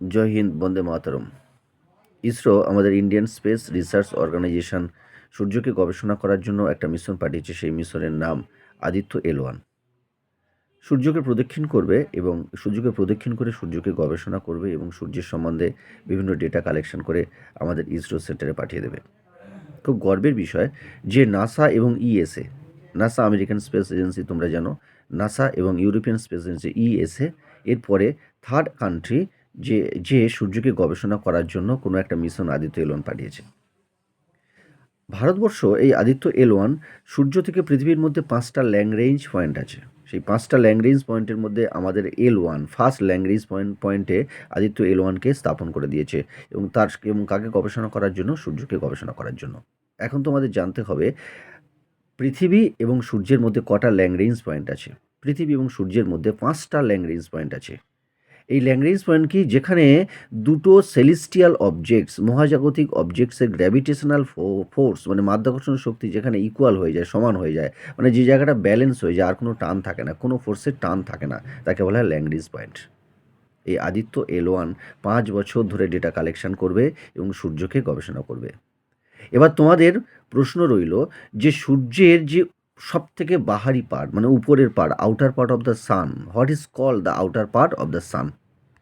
জয় হিন্দ, বন্দে মাতরম। ইসরো আমাদের Indian space research organisation সূর্যকে গবেষণা করার জন্য একটা মিশন পাঠিয়েছে। সেই মিশনের নাম আদিত্য L1। সূর্যকে প্রদক্ষিণ করবে এবং সূর্যকে প্রদক্ষিণ করে সূর্যকে গবেষণা করবে এবং সূর্যের সম্বন্ধে বিভিন্ন ডেটা কালেকশন করে আমাদের ইসরো সেন্টারে পাঠিয়ে দেবে। খুব গর্বের বিষয় যে নাসা এবং ESA, NASA American space agency তোমরা জানো, নাসা এবং ইউরোপিয়ান স্পেস এজেন্সি ইএসএ, এরপরে থার্ড কান্ট্রি যে যে সূর্যকে গবেষণা করার জন্য কোনো একটা মিশন আদিত্য L1 পাঠিয়েছে। ভারতবর্ষ এই আদিত্য L1 সূর্য থেকে পৃথিবীর মধ্যে 5টা ল্যাংরেঞ্জ পয়েন্ট আছে। সেই 5টা ল্যাংরেঞ্জ পয়েন্টের মধ্যে আমাদের L1 ফার্স্ট ল্যাংরেঞ্জ পয়েন্টে আদিত্য L1কে স্থাপন করে দিয়েছে এবং কাকে গবেষণা করার জন্য? সূর্যকে গবেষণা করার জন্য। এখন তোমাদের জানতে হবে পৃথিবী এবং সূর্যের মধ্যে কটা ল্যাংরেঞ্জ পয়েন্ট আছে। পৃথিবী এবং সূর্যের মধ্যে 5টা ল্যাংরেঞ্জ পয়েন্ট আছে। এই ল্যাংরেঞ্জ পয়েন্ট কি? যেখানে দুটো সেলেস্টিয়াল অবজেক্টস, মহাজাগতিক অবজেক্টসের গ্র্যাভিটেশনাল ফোর্স মানে মাধ্যাকর্ষণ শক্তি যেখানে ইকুয়াল হয়ে যায়, সমান হয়ে যায়, মানে যে জায়গাটা ব্যালেন্স হয়ে যায়, আর কোনো টান থাকে না, কোনো ফোর্সের টান থাকে না, তাকে বলা হয় ল্যাংরেঞ্জ পয়েন্ট। এই আদিত্য L1 5 বছর ধরে ডেটা কালেকশন করবে এবং সূর্যকে গবেষণা করবে। এবার তোমাদের প্রশ্ন রইল যে সূর্যের যে সবথেকে বাহারি পার্ট মানে উপরের part, outer part of the sun, what is called the outer part of the San?